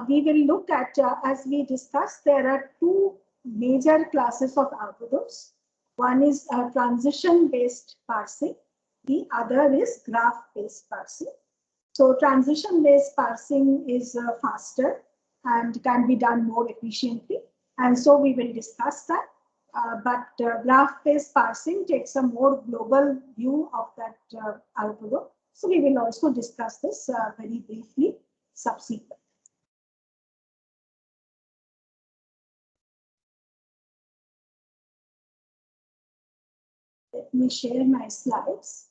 we will look at, as we discussed, there are two major classes of algorithms. One is transition-based parsing. The other is graph-based parsing. So transition-based parsing is faster and can be done more efficiently. And so we will discuss that. But graph-based parsing takes a more global view of that algorithm. So we will also discuss this very briefly subsequently. Let me share my slides.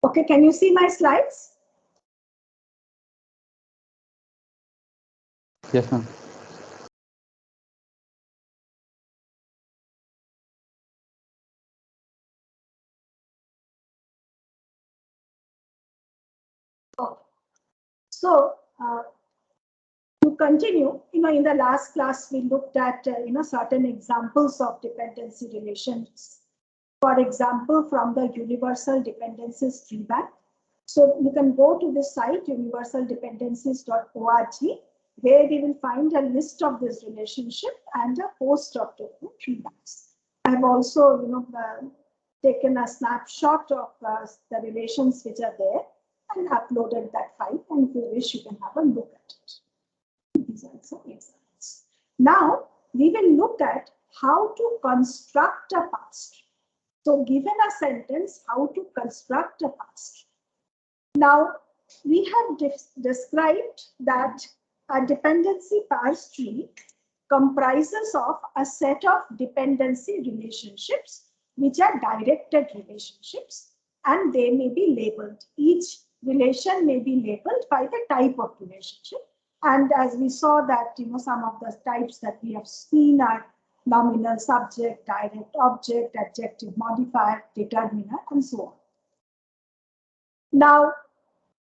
Okay, can you see my slides? Yes, ma'am. Okay. So to continue, in the last class we looked at certain examples of dependency relations. For example, from the Universal Dependencies Tree Bank. So you can go to this site, universaldependencies.org, where we will find a list of this relationship and a host of different tree banks. I've also, taken a snapshot of the relations which are there and uploaded that file. And if you wish, you can have a look at it. These are some examples. Now we will look at how to construct a parse tree. So given a sentence, how to construct a parse tree. Now, we have described that a dependency parse tree comprises of a set of dependency relationships, which are directed relationships, and they may be labeled. Each relation may be labeled by the type of relationship. And as we saw that, some of the types that we have seen are nominal subject, direct object, adjective modifier, determiner, and so on. Now,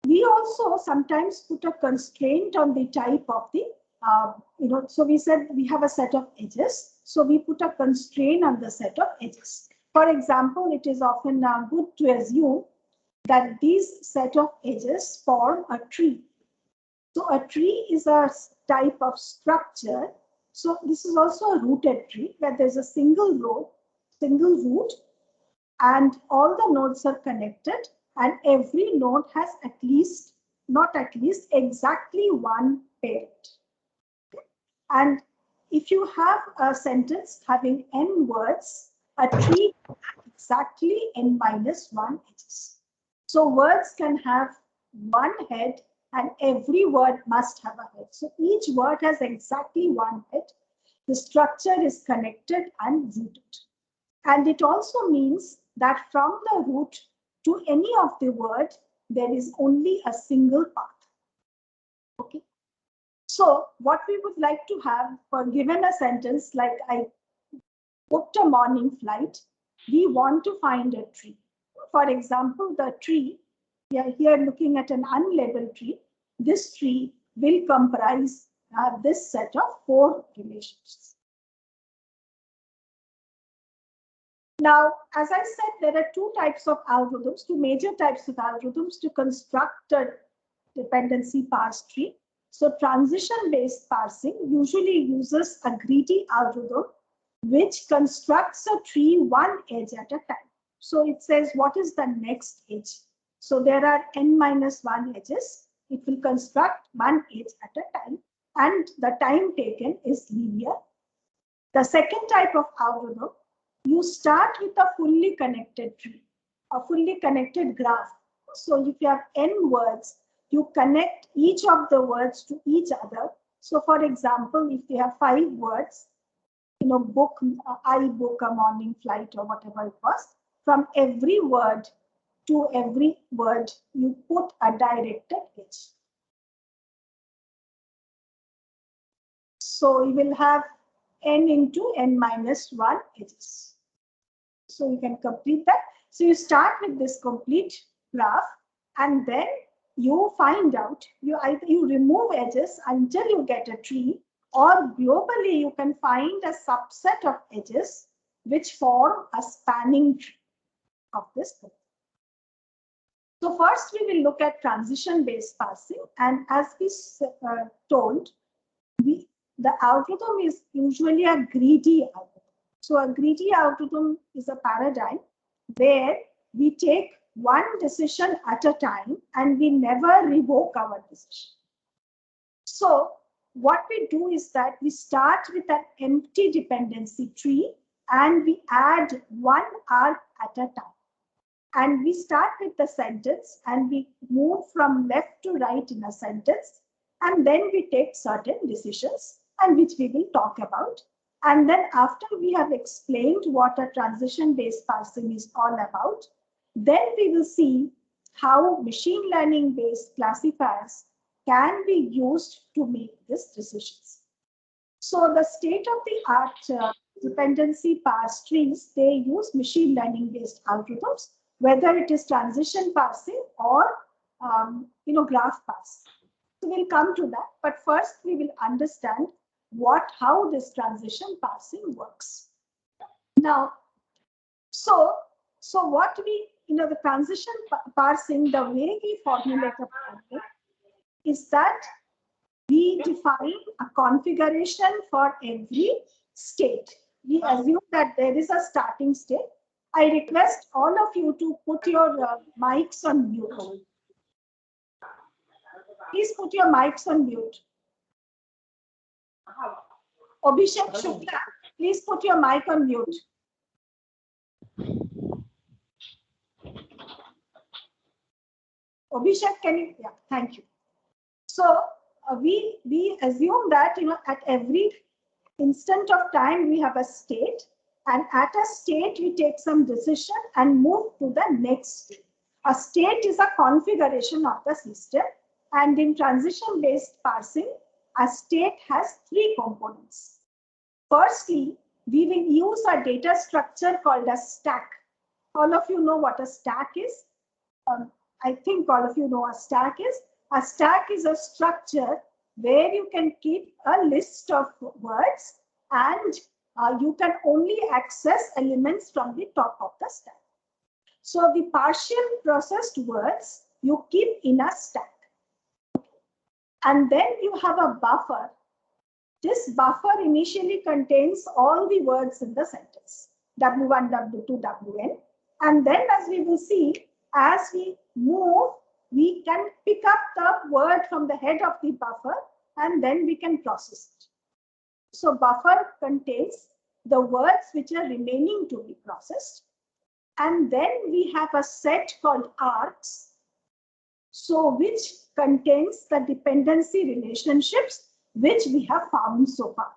we also sometimes put a constraint on the type of the, so we said we have a set of edges. So we put a constraint on the set of edges. For example, it is often good to assume that these set of edges form a tree. So a tree is a type of structure. So this is also a rooted tree where there's a single root, and all the nodes are connected, and every node has exactly one parent. Okay? And if you have a sentence having n words, a tree has exactly n minus 1 edges. So words can have one head, and every word must have a head. So each word has exactly one head. The structure is connected and rooted. And it also means that from the root to any of the word, there is only a single path. Okay. So what we would like to have for given a sentence like I booked a morning flight, we want to find a tree. For example, the tree, we are here looking at an unlabeled tree. This tree will comprise this set of 4 relationships. Now, as I said, there are two major types of algorithms to construct a dependency parse tree. So transition-based parsing usually uses a greedy algorithm, which constructs a tree one edge at a time. So it says, what is the next edge? So there are n minus 1 edges. It will construct one edge at a time, and the time taken is linear. The second type of algorithm, you start with a fully connected tree, a fully connected graph. So if you have n words, you connect each of the words to each other. So for example, if you have 5 words, book, I book a morning flight or whatever it was, from every word to every word, you put a directed edge. So you will have n into n minus 1 edges. So you can complete that. So you start with this complete graph, and then you find out, you either you remove edges until you get a tree, or globally you can find a subset of edges which form a spanning tree of this book. So first we will look at transition-based parsing, and as we told, the algorithm is usually a greedy algorithm. So a greedy algorithm is a paradigm where we take one decision at a time and we never revoke our decision. So what we do is that we start with an empty dependency tree and we add one arc at a time. And we start with the sentence and we move from left to right in a sentence, and then we take certain decisions, and which we will talk about. And then after we have explained what a transition-based parsing is all about, then we will see how machine learning-based classifiers can be used to make these decisions. So the state-of-the-art dependency parse trees, they use machine learning-based algorithms, whether it is transition parsing or graph parsing. So we'll come to that, but first we will understand how this transition parsing works. Now, so what the transition parsing, the way we formulate a parsing is that we define a configuration for every state. We assume that there is a starting state. I request all of you to put your mics on mute. Please put your mics on mute. Abhishek Shukla, please put your mic on mute. Abhishek, can you? Yeah, thank you. So we assume that at every instant of time we have a state, and at a state we take some decision and move to the next state. A state is a configuration of the system, and in transition-based parsing, a state has three components. Firstly, we will use a data structure called a stack. All of you know what a stack is. I think all of you know a stack is. A stack is a structure where you can keep a list of words, and you can only access elements from the top of the stack. So the partial processed words you keep in a stack. And then you have a buffer. This buffer initially contains all the words in the sentence, W1, W2, Wn. And then, as we will see, as we move, we can pick up the word from the head of the buffer, and then we can process it. So buffer contains the words which are remaining to be processed. And then we have a set called arcs, so which contains the dependency relationships which we have found so far.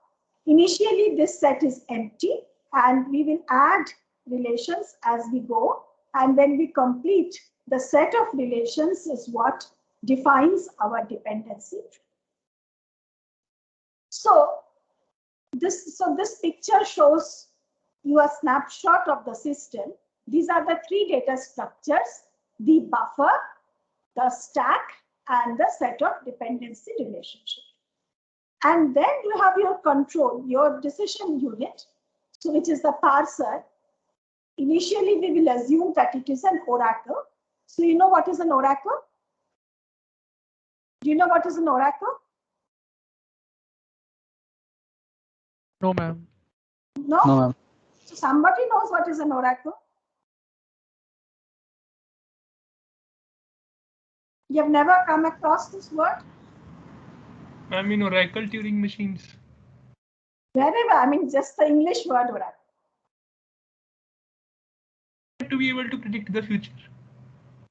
Initially, this set is empty, and we will add relations as we go, and when we complete the set of relations is what defines our dependency tree. So this picture shows you a snapshot of the system. These are the three data structures: the buffer, the stack, and the set of dependency relationship. And then you have your control, your decision unit, so which is the parser. Initially, we will assume that it is an oracle. So you know what is an oracle? Do you know what is an oracle? No, ma'am. No? No, ma'am. So somebody knows what is an oracle? You have never come across this word? I mean, Oracle Turing machines. Wherever, I mean, just the English word oracle. To be able to predict the future.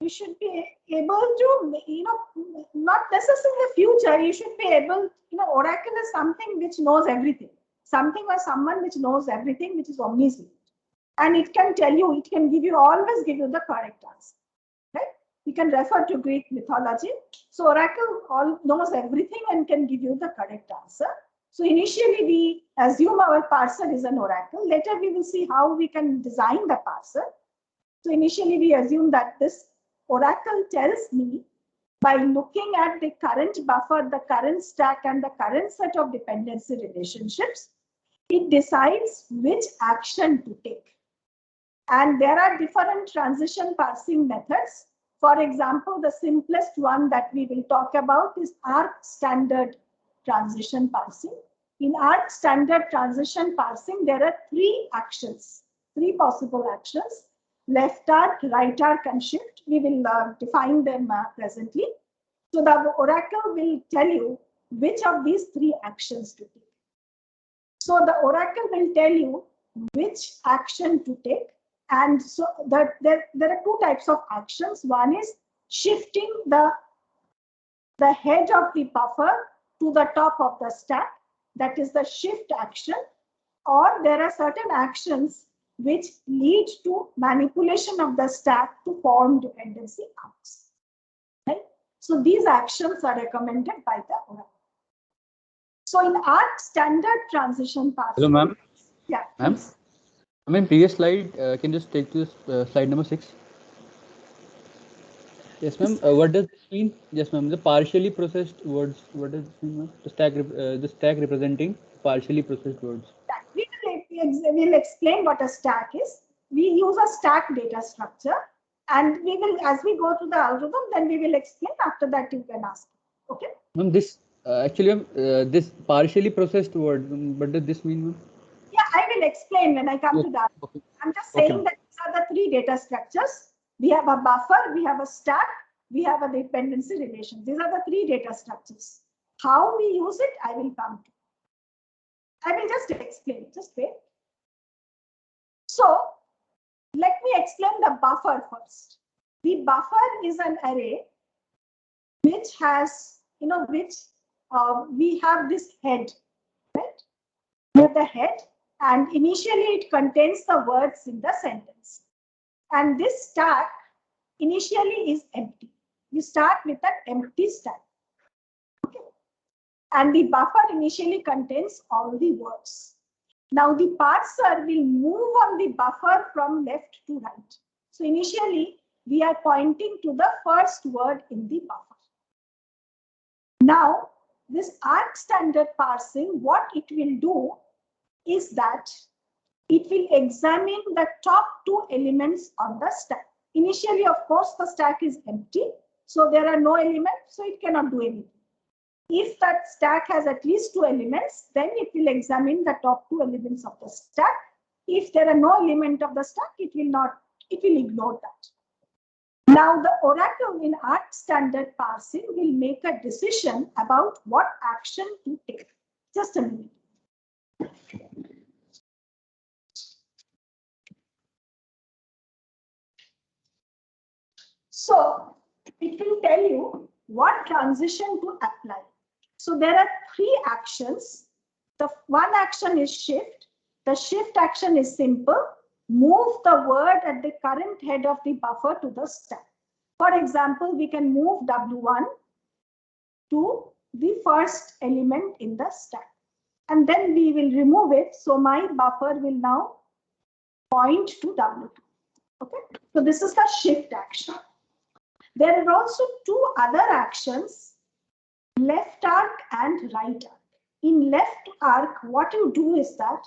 You should be able to, not necessarily the future, you should be able, oracle is something which knows everything. Something or someone which knows everything, which is omniscient. And it can tell you, it can always give you the correct answer. Right? You can refer to Greek mythology. So oracle knows everything and can give you the correct answer. So initially we assume our parser is an oracle. Later we will see how we can design the parser. So initially we assume that this oracle tells me by looking at the current buffer, the current stack, and the current set of dependency relationships, it decides which action to take. And there are different transition parsing methods. For example, the simplest one that we will talk about is arc standard transition parsing. In arc standard transition parsing, there are three actions, three possible actions: left arc, right arc, and shift. We will define them presently. So the oracle will tell you which of these three actions to take. So the oracle will tell you which action to take. And so there are two types of actions. One is shifting the head of the buffer to the top of the stack. That is the shift action. Or there are certain actions which lead to manipulation of the stack to form dependency arcs. Right? So these actions are recommended by the oracle. So in arc standard transition parsing. Hello, ma'am. Yeah. Ma'am. I mean, previous slide. Can you just take to slide number 6? Yes, ma'am. What does this mean? Yes, ma'am. The partially processed words. What does this mean, ma'am? The stack representing partially processed words. We'll explain what a stack is. We use a stack data structure, and we will, as we go through the algorithm, then we will explain. After that, you can ask. Okay. Ma'am, this actually, this partially processed word. What does this mean, ma'am? Yeah, I will explain when I come to that. Okay. I'm just saying that these are the three data structures. We have a buffer, we have a stack, we have a dependency relation. These are the three data structures. How we use it, I will come to. I will just explain. Just wait. So let me explain the buffer first. The buffer is an array which has, we have this head, right? We have the head, and initially it contains the words in the sentence. And this stack initially is empty. You start with an empty stack. Okay. And the buffer initially contains all the words. Now the parser will move on the buffer from left to right. So initially we are pointing to the first word in the buffer. Now this arc standard parsing, what it will do is that it will examine the top two elements on the stack. Initially, of course, the stack is empty, so there are no elements, so it cannot do anything. If that stack has at least two elements, then it will examine the top two elements of the stack. If there are no element of the stack, it will ignore that. Now the oracle in arc standard parsing will make a decision about what action to take. Just a minute. So it will tell you what transition to apply. So there are three actions. The one action is shift. The shift action is simple. Move the word at the current head of the buffer to the stack. For example, we can move W1 to the first element in the stack. And then we will remove it. So my buffer will now point to W2. Okay. So this is the shift action. There are also two other actions, left arc and right arc. In left arc, what you do is that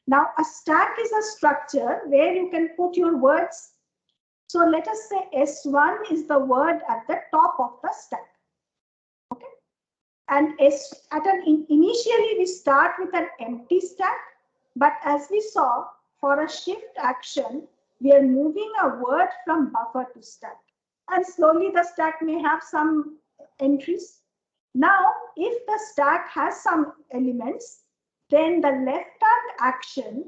now a stack is a structure where you can put your words. So let us say S1 is the word at the top of the stack. Okay. And initially we start with an empty stack, but as we saw, for a shift action, we are moving a word from buffer to stack. And slowly the stack may have some entries. Now, if the stack has some elements, then the left arc action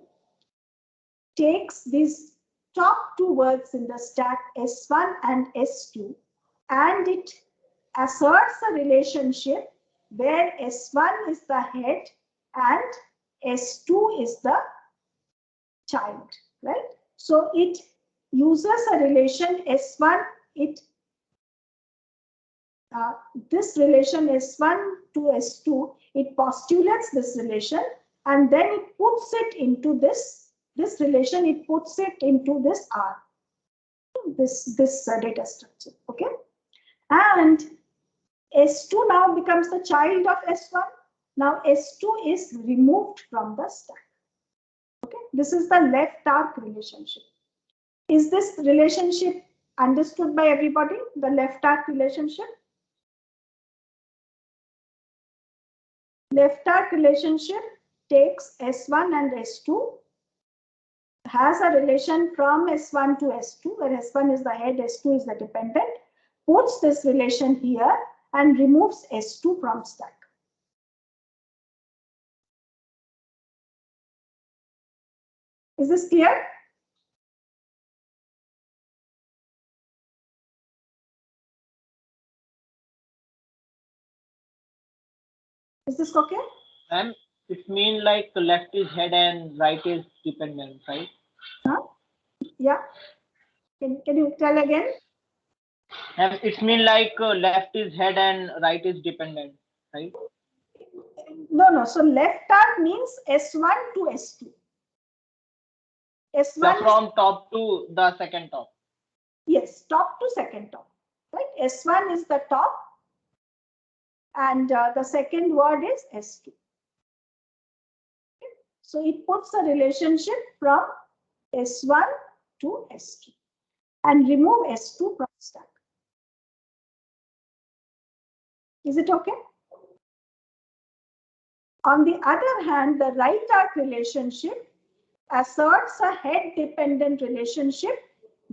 takes these top two words in the stack, S1 and S2, and it asserts a relationship where S1 is the head and S2 is the child, right? So it uses a relation S1, this relation S1 to S2, it postulates this relation, and then it puts it into this relation, it puts it into this R, this data structure, okay? And S2 now becomes the child of S1. Now S2 is removed from the stack. Okay, this is the left arc relationship. Is this relationship understood by everybody? The left arc relationship? Left arc relationship takes S1 and S2, has a relation from S1 to S2, where S1 is the head, S2 is the dependent, puts this relation here and removes S2 from stack. Is this clear? Is this okay? And it means like left is head and right is dependent, right? Huh? Yeah. Can you tell again? And it means like left is head and right is dependent, right? No. So left arc means S1 to S2. S1 So from top to the second top. Yes, top to second top. Right? S1 is the top, and the second word is S2. So it puts a relationship from S1 to S2 and remove S2 from stack. Is it okay? On the other hand, the right arc relationship asserts a head dependent relationship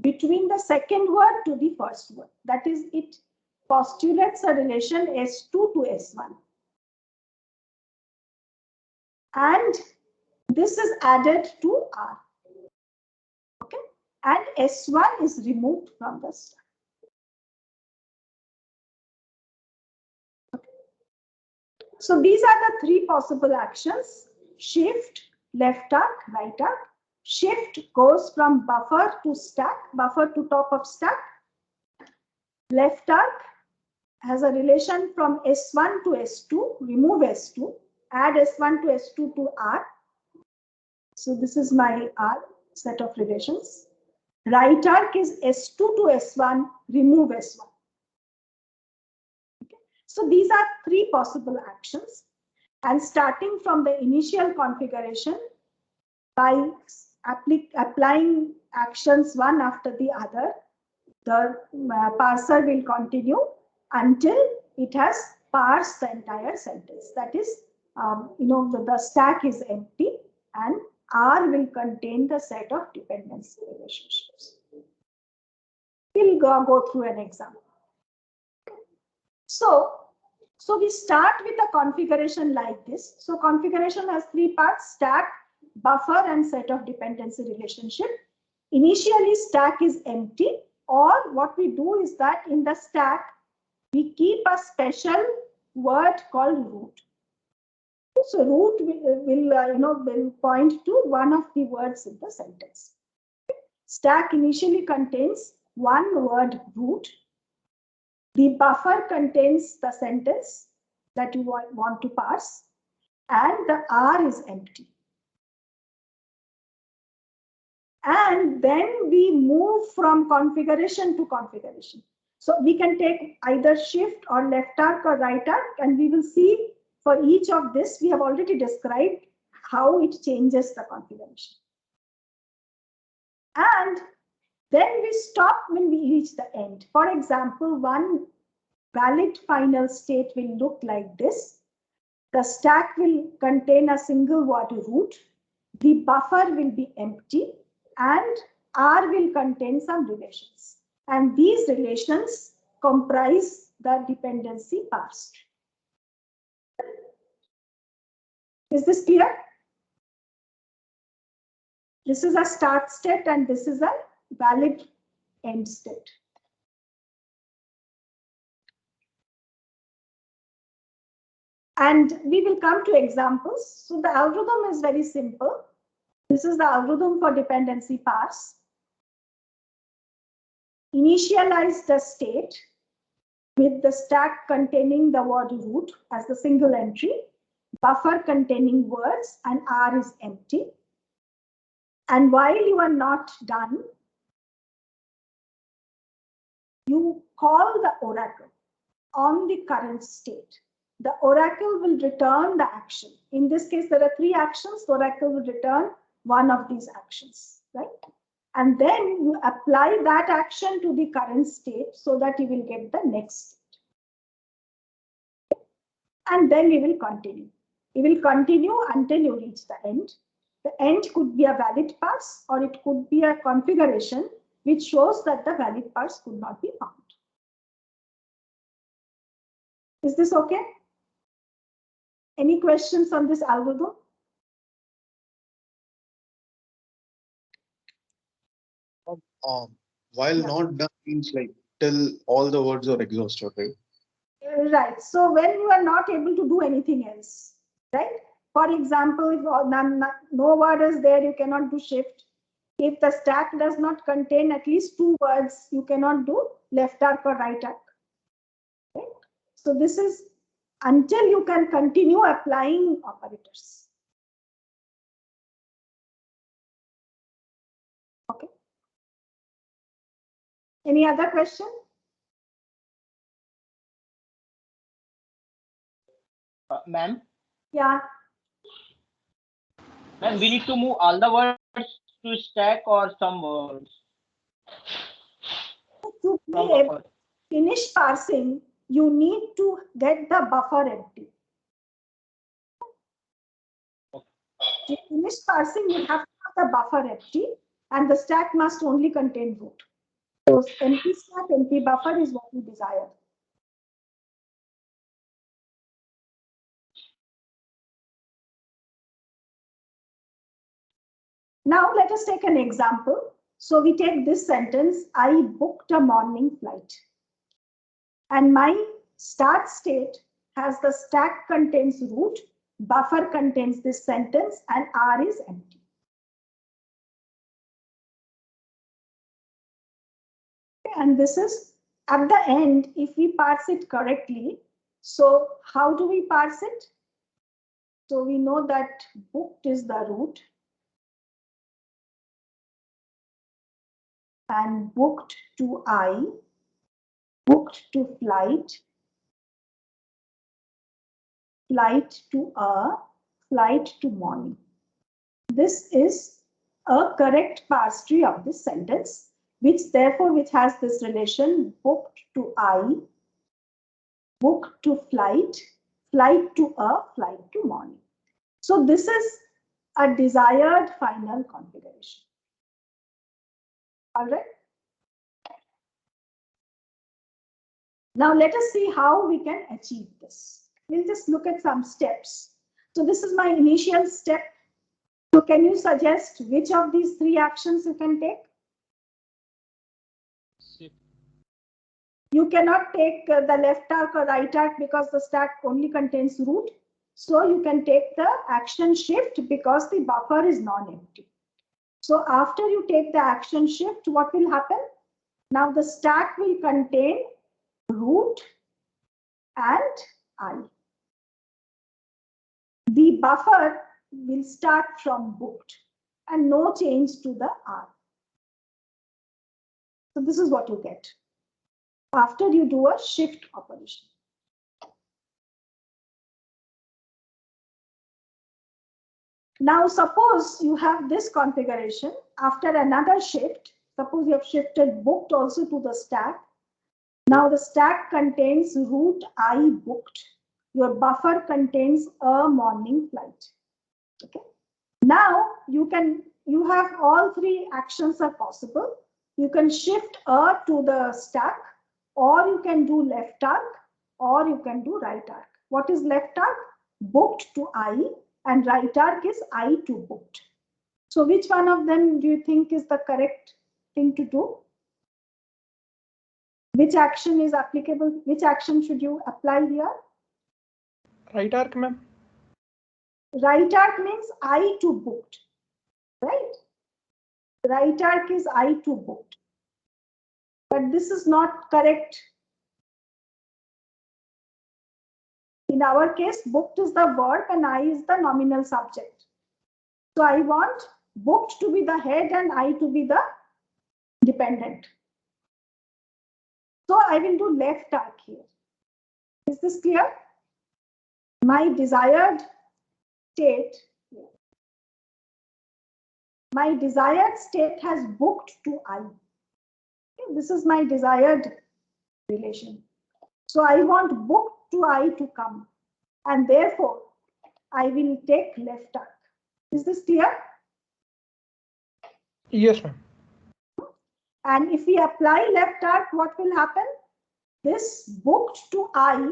between the second word to the first word. That is, it postulates a relation S2 to S1. And this is added to R. Okay, and S1 is removed from the stack. Okay. So these are the three possible actions: shift, left arc, right arc. Shift goes from buffer to stack, buffer to top of stack. Left arc has a relation from S1 to S2, remove S2, add S1 to S2 to R. So this is my R set of relations. Right arc is S2 to S1, remove S1. Okay. So these are three possible actions. And starting from the initial configuration, by applying actions one after the other, the parser will continue until it has parsed the entire sentence. That is, the stack is empty and R will contain the set of dependency relationships. We'll go through an example. So we start with a configuration like this. So configuration has three parts: stack, buffer, and set of dependency relationship. Initially, stack is empty, or what we do is that in the stack, we keep a special word called root. So root will point to one of the words in the sentence. Stack initially contains one word root. The buffer contains the sentence that you want to parse, and the R is empty. And then we move from configuration to configuration. So we can take either shift or left arc or right arc, and we will see for each of this, we have already described how it changes the configuration. And then we stop when we reach the end. For example, one valid final state will look like this. The stack will contain a single word root. The buffer will be empty, and R will contain some relations. And these relations comprise the dependency parsed. Is this clear? This is a start state and this is a valid end state. And we will come to examples. So the algorithm is very simple. This is the algorithm for dependency parse. Initialize the state with the stack containing the word root as the single entry, buffer containing words, and R is empty. And while you are not done, you call the oracle. on the current state. The oracle will return the action. In this case, there are 3 actions. The oracle will return one of these actions, right? And then you apply that action to the current state so that you will get the next state. And then we will continue. We will continue until you reach the end. The end could be a valid pass, or it could be a configuration which shows that the valid pass could not be found. Is this okay? Any questions on this algorithm? While not done means like till all the words are exhausted, right? Right. So when you are not able to do anything else, right? For example, if no word is there, you cannot do shift. If the stack does not contain at least 2 words, you cannot do left arc or right arc. Right? So this is until you can continue applying operators. Okay. Any other question? Ma'am? Yeah. Ma'am, we need to move all the words to stack or some words? To finish parsing, you need to get the buffer empty. To finish parsing, you have to have the buffer empty, and the stack must only contain root. So empty stack, empty buffer is what we desire. Now let us take an example. So we take this sentence, I booked a morning flight. And my start state has the stack contains root, buffer contains this sentence, and R is empty. And this is at the end, if we parse it correctly. So how do we parse it? So we know that booked is the root. And booked to I, booked to flight, flight to flight to morning. This is a correct parse tree of this sentence, which has this relation booked to I, booked to flight, flight to flight to morning. So this is a desired final configuration. All right. Now let us see how we can achieve this. We'll just look at some steps. So this is my initial step. So can you suggest which of these 3 actions you can take? Shift. You cannot take the left arc or right arc because the stack only contains root. So you can take the action shift because the buffer is non-empty. So after you take the action shift, what will happen? Now the stack will contain root and I. The buffer will start from booked and no change to the R. So this is what you get after you do a shift operation. Now suppose you have this configuration after another shift. Suppose you have shifted booked also to the stack. Now the stack contains root I booked. Your buffer contains a morning flight. Okay. Now you have all 3 actions are possible. You can shift a to the stack, or you can do left arc, or you can do right arc. What is left arc? Booked to I, and right arc is I to booked. So which one of them do you think is the correct thing to do? Which action is applicable? Which action should you apply here? Right arc, ma'am. Right arc means I to booked, right? Right arc is I to booked. But this is not correct. In our case, booked is the verb and I is the nominal subject. So I want booked to be the head and I to be the dependent. So I will do left arc here. Is this clear? My desired state has booked to I. Okay, this is my desired relation. So I want booked to I to come, and therefore I will take left arc. Is this clear? Yes, ma'am. And if we apply left arc, what will happen? This booked to I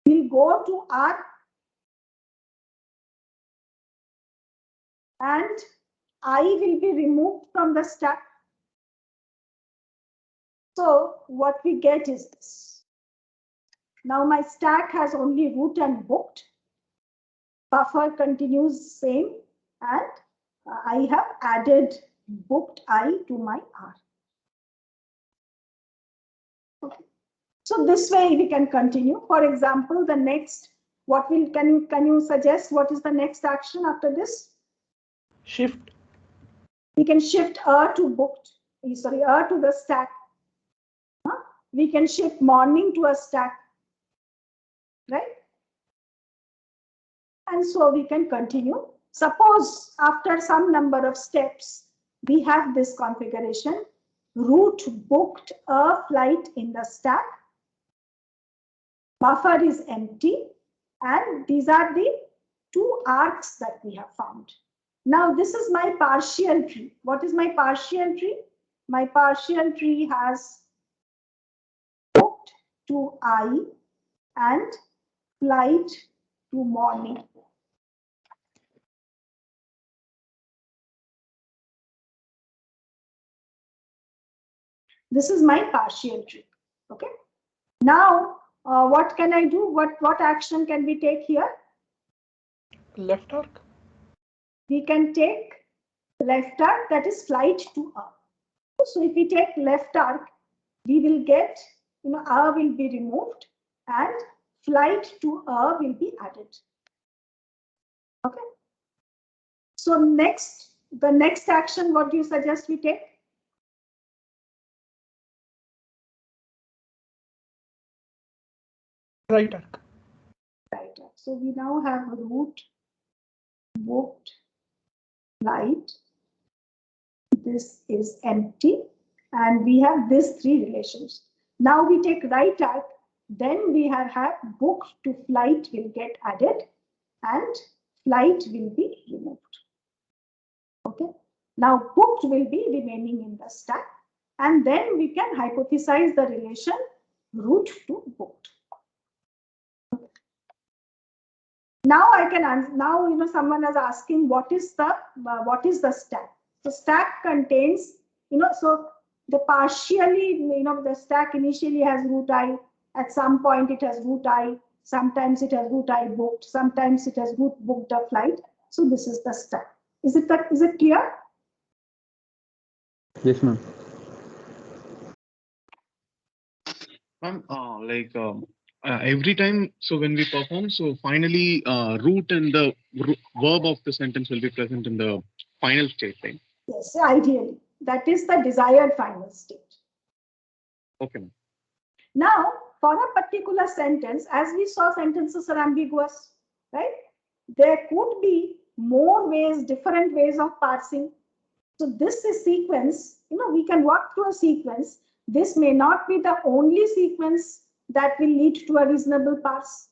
will go to R, and I will be removed from the stack. So what we get is this. Now my stack has only root and booked. Buffer continues same, and I have added booked I to my R. Okay. So this way we can continue. For example, the next, what will, can you suggest what is the next action after this? Shift. We can shift to booked, sorry, to the stack. We can shift morning to a stack, right? And so we can continue. Suppose after some number of steps, we have this configuration: root booked a flight in the stack, buffer is empty, and these are the two arcs that we have found. Now this is my partial tree. What is my partial tree? My partial tree has booked to I and flight to morning. This is my partial tree. Okay. Now, what can I do? What action can we take here? Left arc. We can take left arc, that is flight to A. So if we take left arc, we will get, A will be removed and flight to A will be added. Okay. So the next action, what do you suggest we take? Right arc. Right arc. So we now have root, booked, flight. This is empty, and we have these three relations. Now we take right arc, then we have booked to flight will get added and flight will be removed. Okay. Now booked will be remaining in the stack, and then we can hypothesize the relation root to booked. Now I can answer. Now someone is asking what is the stack. So stack contains so the partially the stack initially has root I. At some point it has root I. Sometimes it has root I booked. Sometimes it has root booked a flight. So this is the stack. Is it clear? Yes, ma'am. Ma'am, every time, so when we perform, so finally root and the verb of the sentence will be present in the final state, right? Yes, ideally. That is the desired final state. Okay. Now, for a particular sentence, as we saw, sentences are ambiguous, right? There could be more ways, different ways of parsing. So this is sequence, we can walk through a sequence. This may not be the only sequence that will lead to a reasonable parse.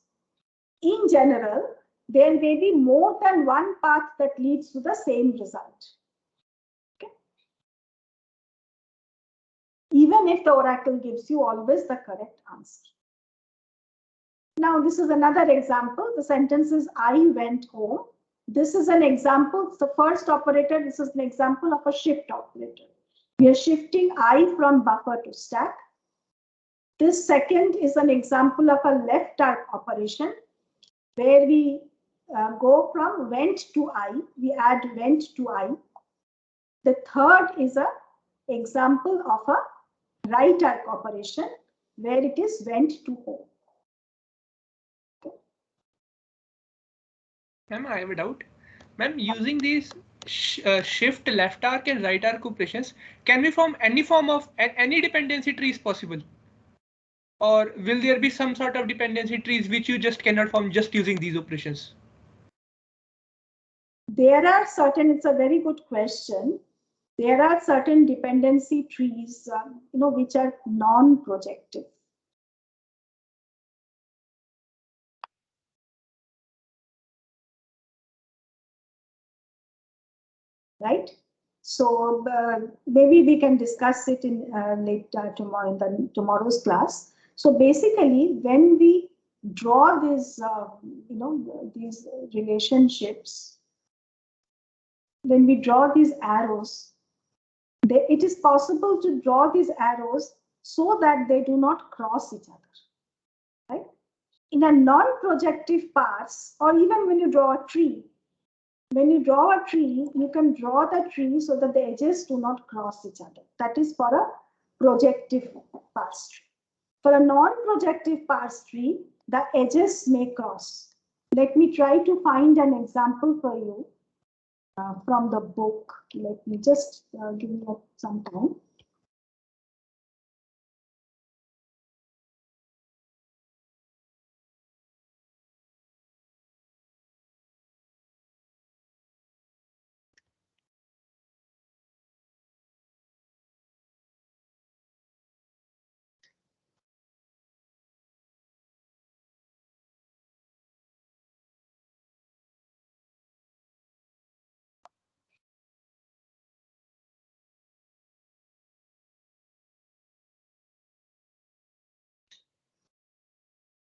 In general, there may be more than one path that leads to the same result. Okay. Even if the oracle gives you always the correct answer. Now, this is another example. The sentence is, I went home. This is an example. The first operator, this is an example of a shift operator. We are shifting I from buffer to stack. This second is an example of a left arc operation where we go from went to I. We add went to I. The third is an example of a right arc operation where it is went to home. Ma'am, I have a doubt. Ma'am, using these shift, left arc, and right arc operations, can we form any form of any dependency tree is possible? Or will there be some sort of dependency trees which you just cannot form just using these operations? There are certain, it's a very good question. There are certain dependency trees, which are non-projective. Right? So maybe we can discuss it in tomorrow in tomorrow's class. So basically, when we draw these, these relationships, when we draw these arrows, it is possible to draw these arrows so that they do not cross each other. Right? In a non-projective parse, or even when you draw a tree, when you draw a tree, you can draw the tree so that the edges do not cross each other. That is for a projective parse tree. For a non-projective parse tree, the edges may cross. Let me try to find an example for you from the book. Let me just give you some time.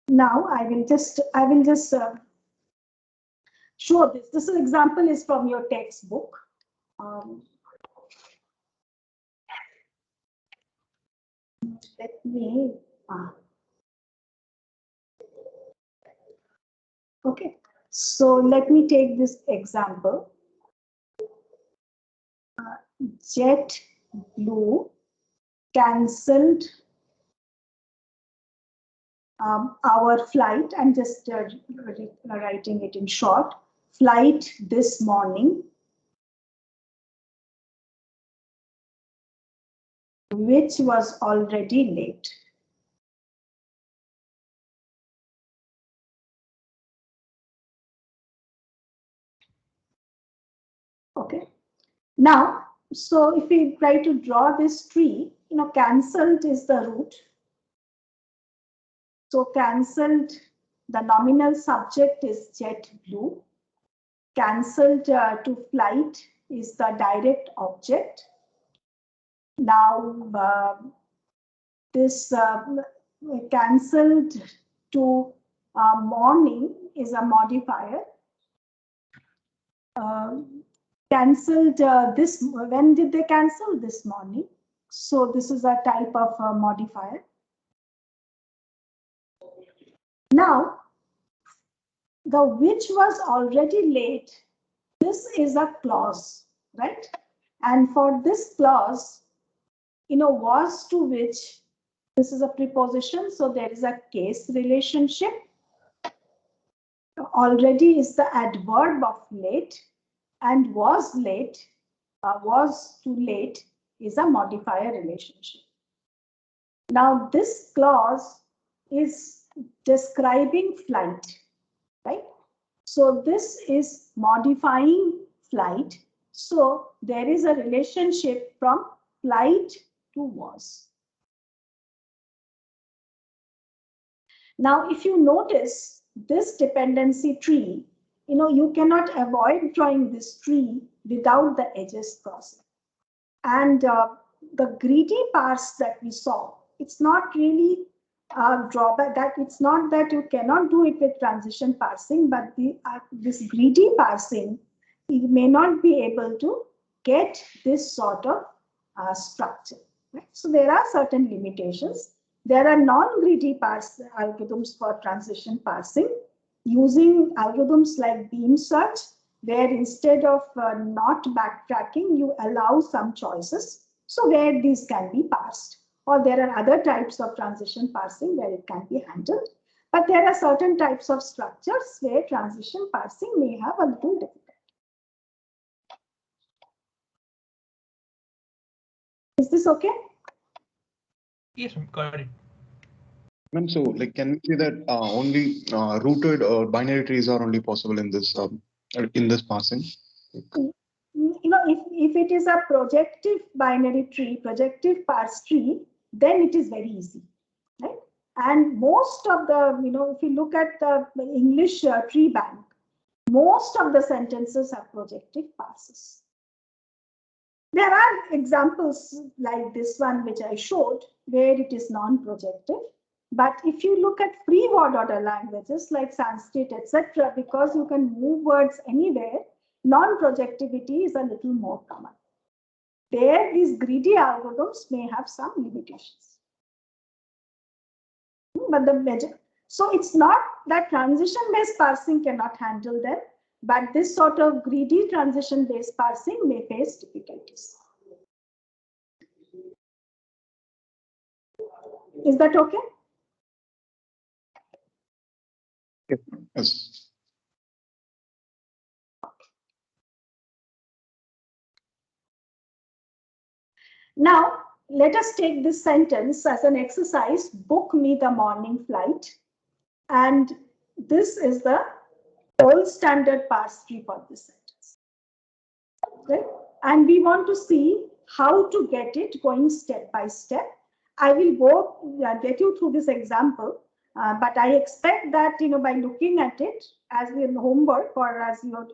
Now I will just show this. This example is from your textbook. Let me. Okay, so let me take this example. Jet blue cancelled our flight. I'm just writing it in short. Flight this morning, which was already late. Okay. Now, so if we try to draw this tree, cancelled is the root. So cancelled, the nominal subject is jet blue. Cancelled to flight is the direct object. Now, this cancelled to morning is a modifier. Cancelled this, when did they cancel? This morning. So this is a type of modifier. Now, the which was already late, this is a clause, right? And for this clause, was to which, this is a preposition, so there is a case relationship. Already is the adverb of late, and was late, was to late is a modifier relationship. Now this clause is describing flight, right? So this is modifying flight. So there is a relationship from flight to was. Now, if you notice this dependency tree, you cannot avoid drawing this tree without the edges crossing. And the greedy parse that we saw, it's not really a drawback, that it's not that you cannot do it with transition parsing, but this greedy parsing, you may not be able to get this sort of structure. Right? So there are certain limitations. There are non-greedy parse algorithms for transition parsing using algorithms like beam search, where instead of not backtracking, you allow some choices. So where these can be parsed. Or there are other types of transition parsing where it can be handled. But there are certain types of structures where transition parsing may have a little difficulty. Is this okay? Yes, got it. Ma'am, so like, can we say that only rooted or binary trees are only possible in this parsing? If it is a projective binary tree, projective parse tree, then it is very easy, right? And most of the, if you look at the English tree bank, most of the sentences are projective parses. There are examples like this one, which I showed, where it is non-projective. But if you look at free word order languages like Sanskrit, etc., because you can move words anywhere, non-projectivity is a little more common. There, these greedy algorithms may have some limitations. But so it's not that transition-based parsing cannot handle them, but this sort of greedy transition-based parsing may face difficulties. Is that okay? Yes. Now, let us take this sentence as an exercise, book me the morning flight. And this is the gold standard parse tree for this sentence. Okay? And we want to see how to get it going step by step. I will get you through this example, but I expect that, by looking at it as your homework or as your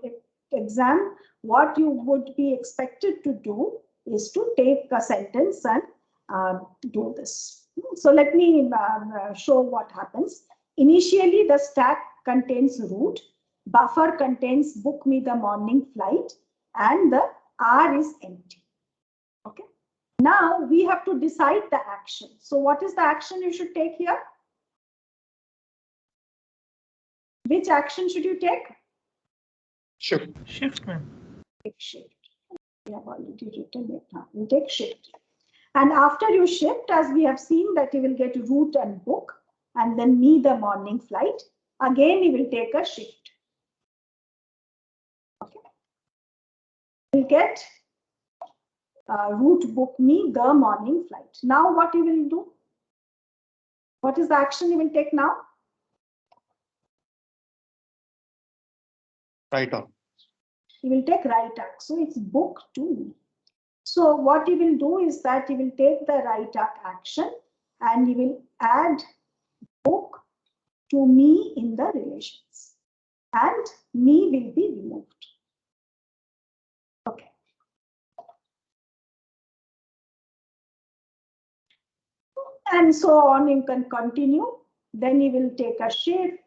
exam, what you would be expected to do is to take a sentence and do this. So let me show what happens. Initially, the stack contains root, buffer contains book me the morning flight, and the R is empty. Okay. Now we have to decide the action. So what is the action you should take here? Which action should you take? Shift. Shift, ma'am. Take shift. We have already written it now. You take shift. And after you shift, as we have seen, that you will get root and book, and then me the morning flight. Again, you will take a shift. Okay. You will get root book me the morning flight. Now what you will do? What is the action you will take now? Right on. You will take right arc. So it's book to me. So what you will do is that you will take the right arc action and you will add book to me in the relations. And me will be removed. Okay. And so on, you can continue. Then you will take a shift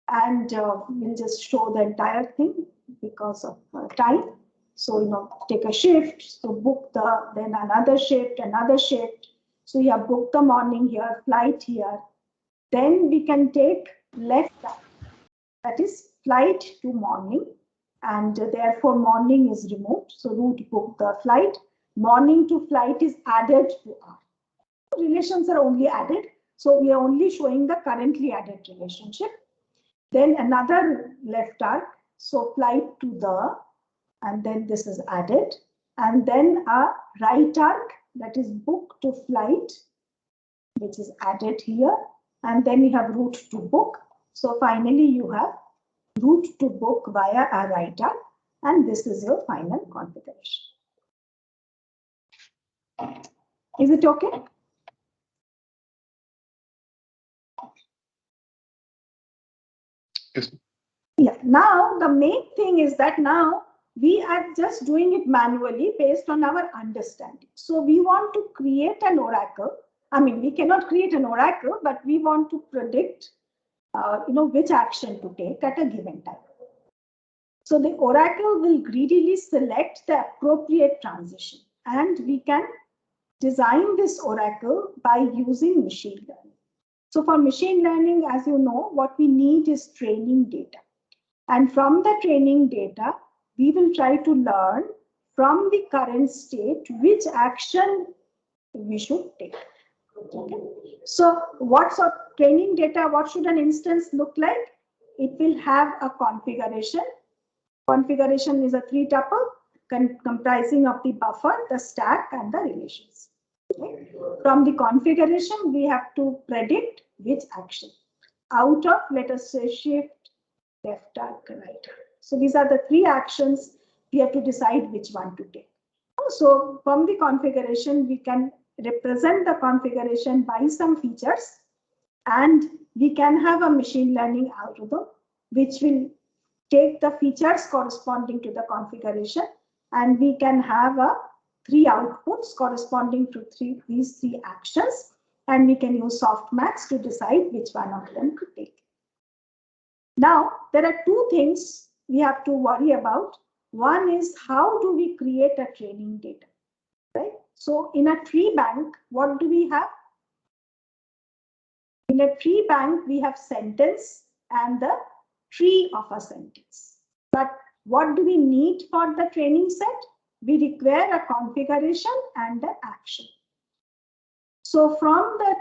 and we'll just show the entire thing because of time. So, take a shift, so book then another shift. So you have booked the morning here, flight here. Then we can take left arc, that is flight to morning, and therefore morning is removed. So root book the flight, morning to flight is added to R. Relations are only added. So we are only showing the currently added relationship. Then another left arc, so flight to the, and then this is added, and then a right arc, that is book to flight, which is added here, and then you have root to book. So finally you have root to book via a right arc, and this is your final configuration. Is it okay? Yes. Yeah, now the main thing is that now we are just doing it manually based on our understanding. So we want to create an oracle. I mean, we cannot create an oracle, but we want to predict, which action to take at a given time. So the oracle will greedily select the appropriate transition, and we can design this oracle by using machine learning. So for machine learning, as you know, what we need is training data. And from the training data, we will try to learn from the current state which action we should take. Okay. So what sort of training data, what should an instance look like? It will have a configuration. Configuration is a 3-tuple comprising of the buffer, the stack, and the relations. Right? From the configuration, we have to predict which action. Out of, let us say, shift, left arc, right arc. So these are the three actions. We have to decide which one to take. So from the configuration, we can represent the configuration by some features, and we can have a machine learning algorithm which will take the features corresponding to the configuration, and we can have three outputs corresponding to these three actions, and we can use softmax to decide which one of them to take. Now, there are two things we have to worry about. One is, how do we create a training data, right? So in a tree bank, what do we have? In a tree bank, we have sentence and the tree of a sentence. But what do we need for the training set? We require a configuration and an action. So from the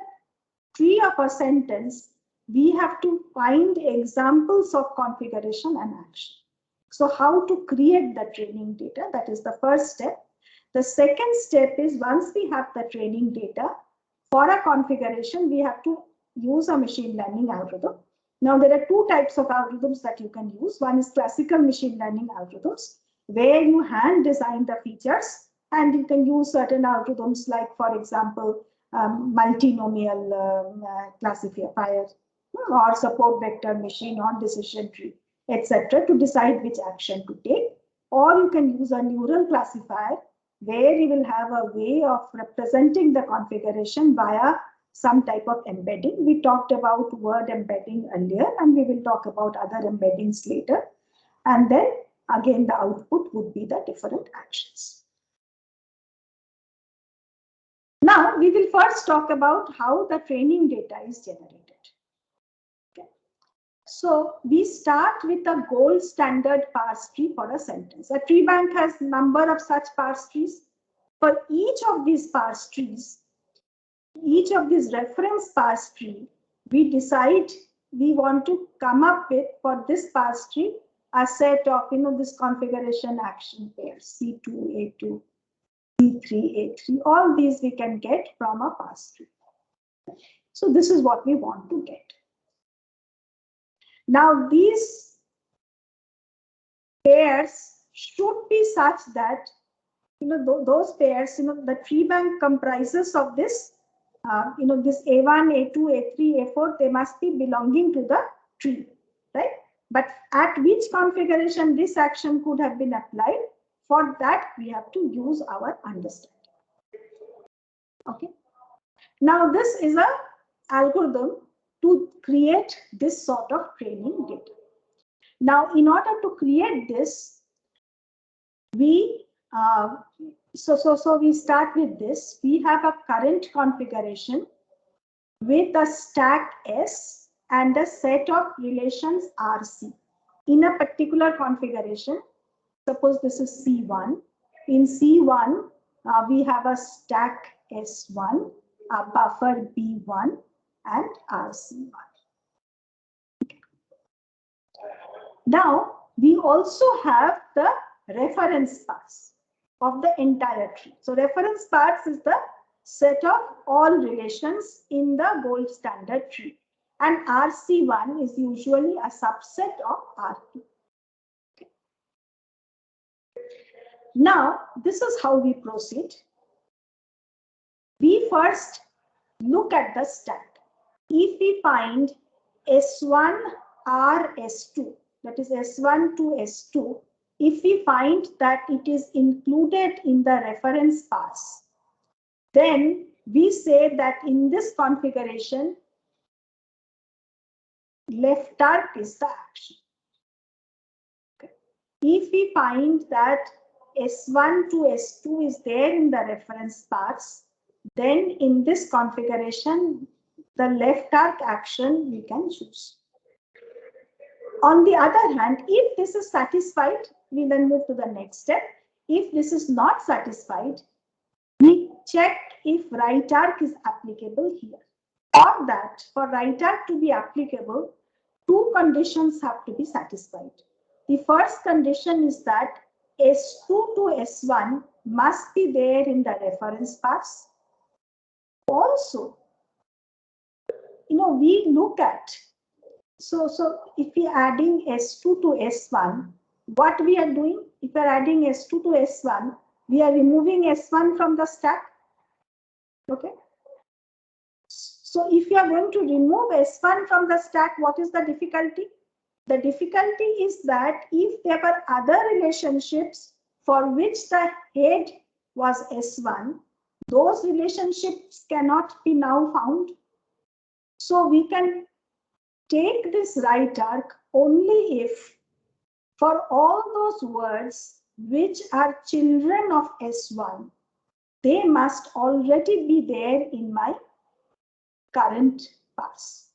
tree of a sentence, we have to find examples of configuration and action. So how to create the training data? That is the first step. The second step is, once we have the training data, for a configuration, we have to use a machine learning algorithm. Now, there are two types of algorithms that you can use. One is classical machine learning algorithms, where you hand design the features, and you can use certain algorithms like, for example, multinomial classifier or support vector machine on decision tree, etc., to decide which action to take. Or you can use a neural classifier, where you will have a way of representing the configuration via some type of embedding. We talked about word embedding earlier, and we will talk about other embeddings later. And then again, the output would be the different actions. Now, we will first talk about how the training data is generated. Okay. So we start with a gold standard parse tree for a sentence. A tree bank has number of such parse trees. For each of these parse trees, each of these reference parse tree, we decide we want to come up with, for this parse tree, a set of, this configuration action pairs, C2, A2, C3, A3. All these we can get from a parse tree. So this is what we want to get. Now, these pairs should be such that, those pairs, the tree bank comprises of this, this A1, A2, A3, A4, they must be belonging to the tree, right? But at which configuration this action could have been applied, for that we have to use our understanding. Okay. Now, this is an algorithm to create this sort of training data. Now, in order to create this, we we start with this. We have a current configuration with a stack S and a set of relations RC. In a particular configuration, suppose this is C1. In C1, we have a stack S1, a buffer B1, and RC1. Okay. Now, we also have the reference parse of the entire tree. So reference parse is the set of all relations in the gold standard tree, and RC1 is usually a subset of R2. Okay. Now, this is how we proceed. We first look at the stack. If we find S1 R S2, that is S1 to S2, if we find that it is included in the reference parse, then we say that in this configuration, left arc is the action. Okay. If we find that S1 to S2 is there in the reference parse, then in this configuration, the left arc action we can choose. On the other hand, if this is satisfied, we then move to the next step. If this is not satisfied, we check if right arc is applicable here. For that, for right arc to be applicable, two conditions have to be satisfied. The first condition is that S2 to S1 must be there in the reference parse. Also, we look at, so if we are adding S2 to S1, what we are doing, if we are adding S2 to S1, we are removing S1 from the stack. Okay. So if you are going to remove S1 from the stack, what is the difficulty? The difficulty is that if there were other relationships for which the head was S1, those relationships cannot be now found. So we can take this right arc only if for all those words which are children of S1, they must already be there in my current parse.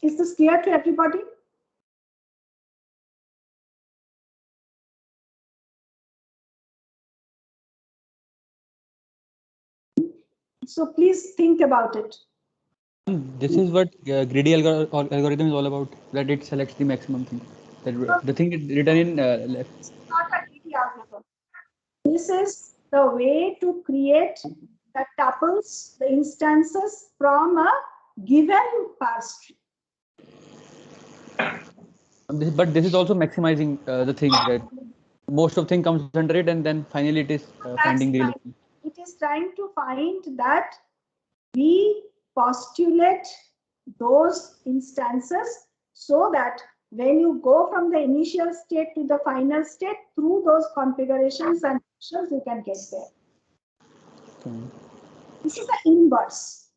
Is this clear to everybody? So please think about it. This is what greedy algorithm is all about, that it selects the maximum thing. That the thing is written in left. It's not a greedy algorithm. This is the way to create the tuples, the instances from a given parse tree. But this is also maximizing the thing, that most of thing comes under it, and then finally it is finding the relation. It is trying to find that we postulate those instances so that when you go from the initial state to the final state, through those configurations and actions, you can get there. This is the inverse.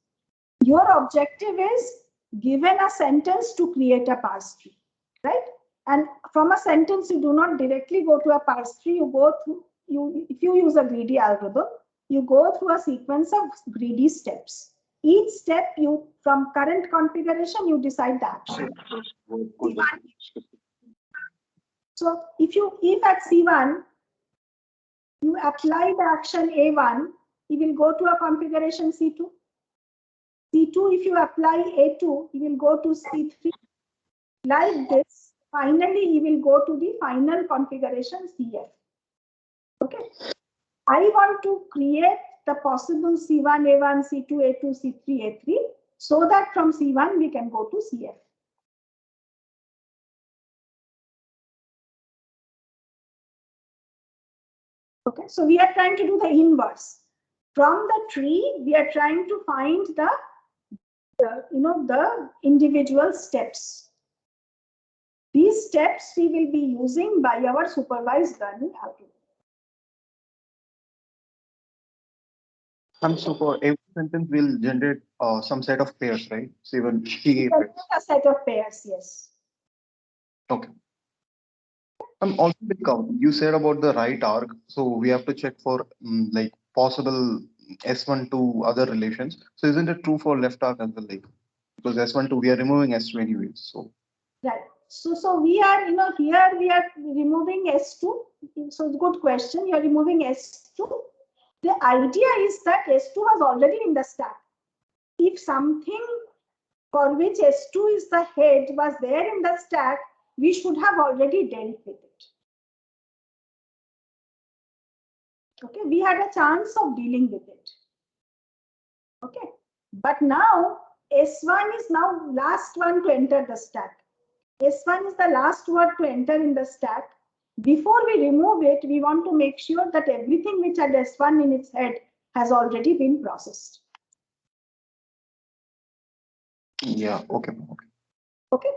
Your objective is, given a sentence, to create a parse tree, right? And from a sentence, you do not directly go to a parse tree. You go through, if you use a greedy algorithm, you go through a sequence of greedy steps. Each step, you from current configuration, you decide the action. So if at C1 you apply the action A1, you will go to a configuration C2. C2, if you apply A2, you will go to C3. Like this, finally, you will go to the final configuration CF. Okay. I want to create the possible C1, A1, C2, A2, C3, A3, so that from C1 we can go to CF. Okay, so we are trying to do the inverse. From the tree, we are trying to find the individual steps. These steps we will be using by our supervised learning algorithm. So for every sentence, we'll generate some set of pairs, right? So even PA pairs. A set of pairs, yes. Okay. Also, you said about the right arc, so we have to check for like possible S1 to other relations. So isn't it true for left arc as well? Like, because S1 to we are removing S2 anyways. So right. So we are, here we are removing S2. So good question. You are removing S2. The idea is that S2 was already in the stack. If something for which S2 is the head was there in the stack, we should have already dealt with it. Okay, we had a chance of dealing with it. Okay, but now S1 is now last one to enter the stack. S1 is the last word to enter in the stack. Before we remove it, we want to make sure that everything which had S1 in its head has already been processed. yeah, okay. Okay.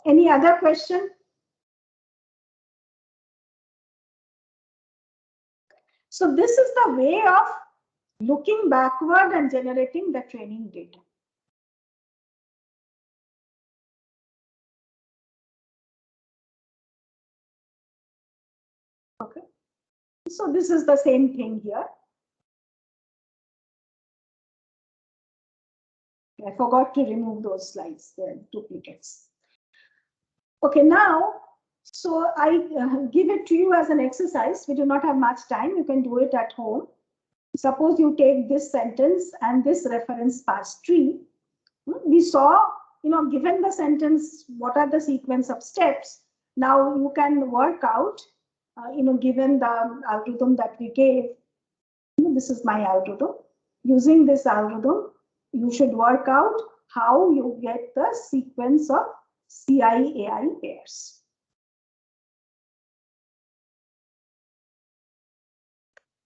Any other question? So this is the way of looking backward and generating the training data. Okay. So this is the same thing here. I forgot to remove those slides, they're duplicates. Okay, now, so I give it to you as an exercise. We do not have much time. You can do it at home. Suppose you take this sentence and this reference parse tree. We saw, given the sentence, what are the sequence of steps? Now you can work out, given the algorithm that we gave, this is my algorithm. Using this algorithm, you should work out how you get the sequence of CI-AI pairs.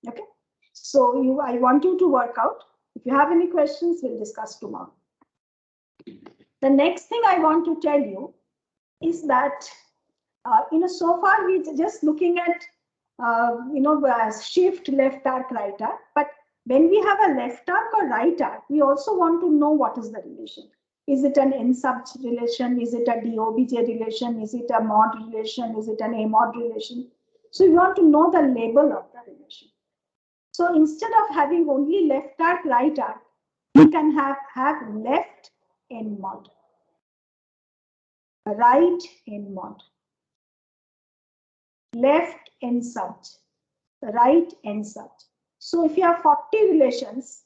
Okay, so I want you to work out. If you have any questions, we'll discuss tomorrow. The next thing I want to tell you is that, so far we're just looking at, shift, left arc, right arc. But when we have a left arc or right arc, we also want to know what is the relation. Is it an n sub relation? Is it a DOBJ relation? Is it a mod relation? Is it an A mod relation? So you want to know the label of the relation. So instead of having only left arc, right arc, you can have left n mod, right n mod, left n sub, right n sub. So if you have 40 relations,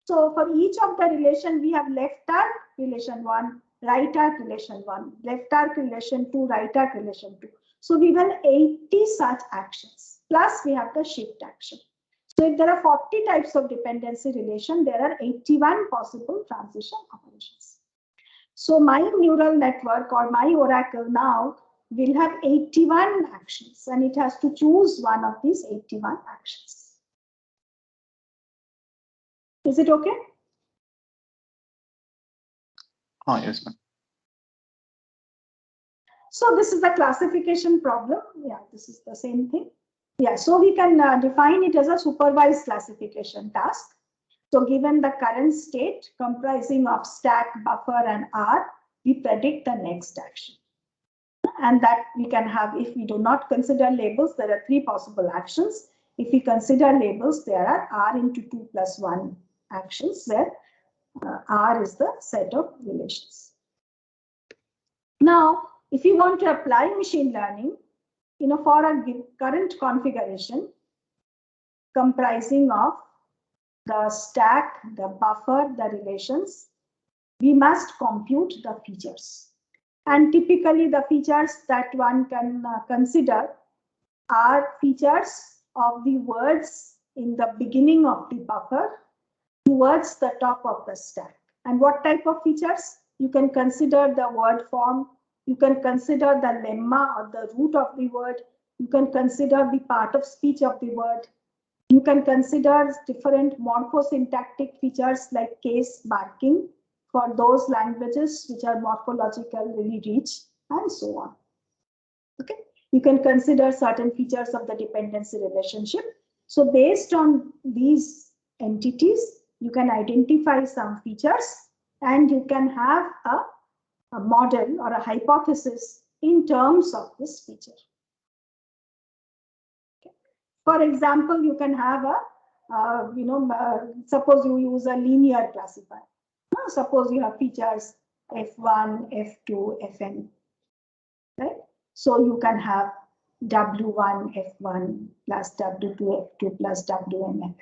so for each of the relation, we have left arc relation 1, right arc relation 1, left arc relation 2, right arc relation 2. So we have 80 such actions, plus we have the shift action. So if there are 40 types of dependency relation, there are 81 possible transition operations. So my neural network or my oracle now will have 81 actions, and it has to choose one of these 81 actions. Is it okay? Yes, ma'am. So this is the classification problem. Yeah, this is the same thing. Yeah, so we can define it as a supervised classification task. So given the current state comprising of stack, buffer, and R, we predict the next action. And that we can have, if we do not consider labels, there are 3 possible actions. If we consider labels, there are R into 2 plus 1 actions, where R is the set of relations. Now, if you want to apply machine learning, for a current configuration comprising of the stack, the buffer, the relations, we must compute the features. And typically the features that one can consider are features of the words in the beginning of the buffer towards the top of the stack. And what type of features? You can consider the word form. You can consider the lemma or the root of the word. You can consider the part of speech of the word. You can consider different morphosyntactic features like case marking for those languages which are morphologically rich, and so on. Okay. You can consider certain features of the dependency relationship. So based on these entities, you can identify some features, and you can have a model or a hypothesis in terms of this feature. Okay. For example, you can have suppose you use a linear classifier. Suppose you have features F1, F2, Fn, right? So you can have W1, F1 plus W2, F2 plus Wn, Fn.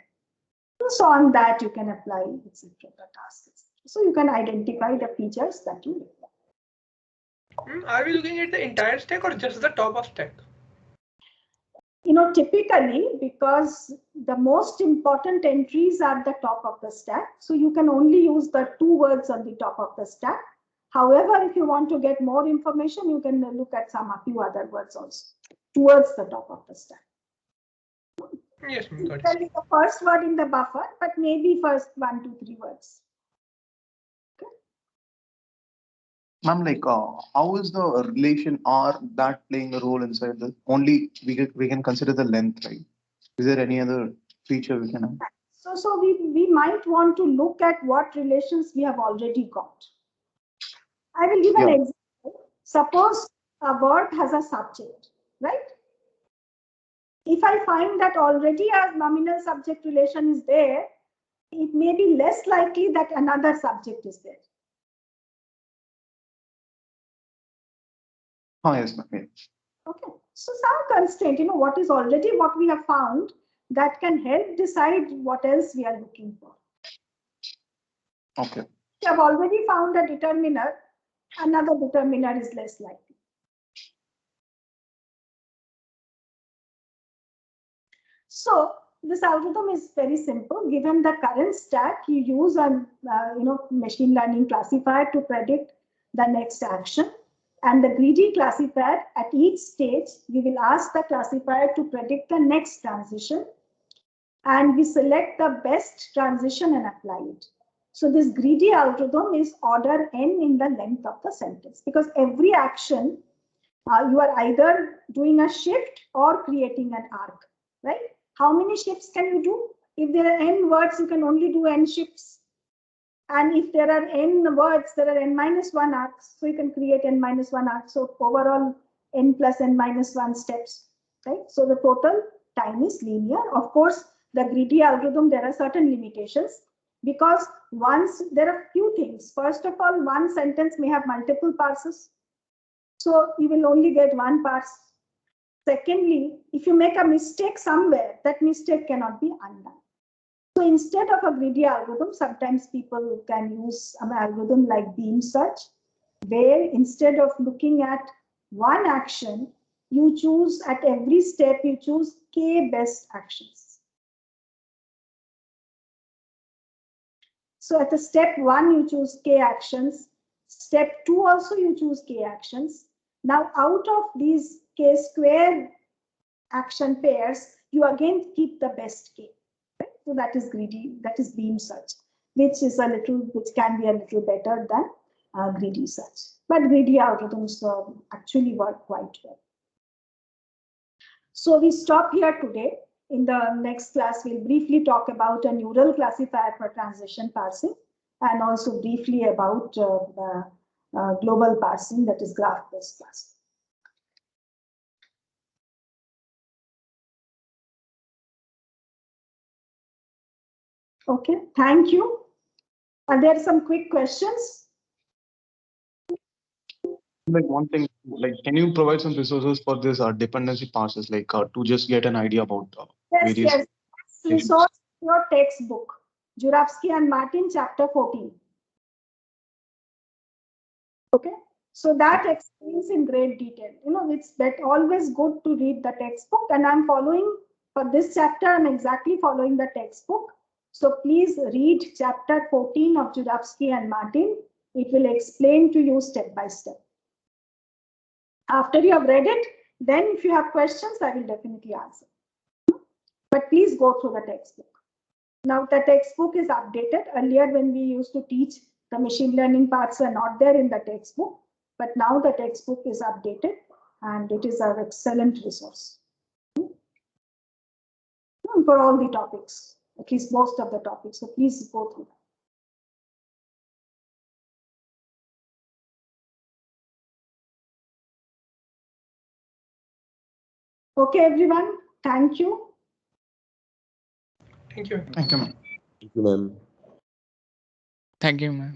So on that you can apply, etc. the tasks. So you can identify the features that you require. Are we looking at the entire stack or just the top of stack? Typically, because the most important entries are the top of the stack, so you can only use the 2 words on the top of the stack. However, if you want to get more information, you can look at a few other words also towards the top of the stack. Yes, Typically the first word in the buffer, but maybe first 1, 2, 3 words. Ma'am, how is the relation R that playing a role inside this? Only we can consider the length, right? Is there any other feature we can have? So we might want to look at what relations we have already got. I will give an example. Suppose a verb has a subject, right? If I find that already a nominal subject relation is there, it may be less likely that another subject is there. Yes, ma'am. Okay, so some constraint, what is already what we have found that can help decide what else we are looking for. Okay. We have already found a determiner, another determiner is less likely. So this algorithm is very simple. Given the current stack, you use a machine learning classifier to predict the next action. And the greedy classifier, at each stage, we will ask the classifier to predict the next transition. And we select the best transition and apply it. So this greedy algorithm is order n in the length of the sentence, because every action, you are either doing a shift or creating an arc, right? How many shifts can you do? If there are n words, you can only do n shifts. And if there are n words, there are n minus 1 arcs, so you can create n minus 1 arcs. So overall, n plus n minus 1 steps, right? So the total time is linear. Of course, the greedy algorithm, there are certain limitations, because once there are few things. First of all, one sentence may have multiple parses, so you will only get one parse. Secondly, if you make a mistake somewhere, that mistake cannot be undone. So instead of a greedy algorithm, sometimes people can use an algorithm like beam search, where instead of looking at one action, you choose at every step, you choose k best actions. So at the step 1, you choose k actions. Step 2 also you choose k actions. Now out of these k square action pairs, you again keep the best k. Right? So that is greedy, that is beam search, which can be a little better than greedy search. But greedy algorithms actually work quite well. So we stop here today. In the next class, we'll briefly talk about a neural classifier for transition parsing, and also briefly about global parsing, that is graph-based parsing. Okay, thank you. Are there some quick questions? Like one thing, like, can you provide some resources for this dependency passes, like to just get an idea about Yes, various? yes. Resource, your textbook, Jurafsky and Martin, chapter 14. Okay, so that explains in great detail. It's always good to read the textbook, and I'm following for this chapter. I'm exactly following the textbook. So please read chapter 14 of Jurafsky and Martin. It will explain to you step by step. After you have read it, then if you have questions, I will definitely answer. But please go through the textbook. Now the textbook is updated. Earlier, when we used to teach, the machine learning parts were not there in the textbook, but now the textbook is updated and it is an excellent resource for all the topics, at least most of the topics. So please go through that. Okay, everyone. Thank you. Thank you. Thank you, ma'am. Thank you, ma'am. Thank you, ma'am.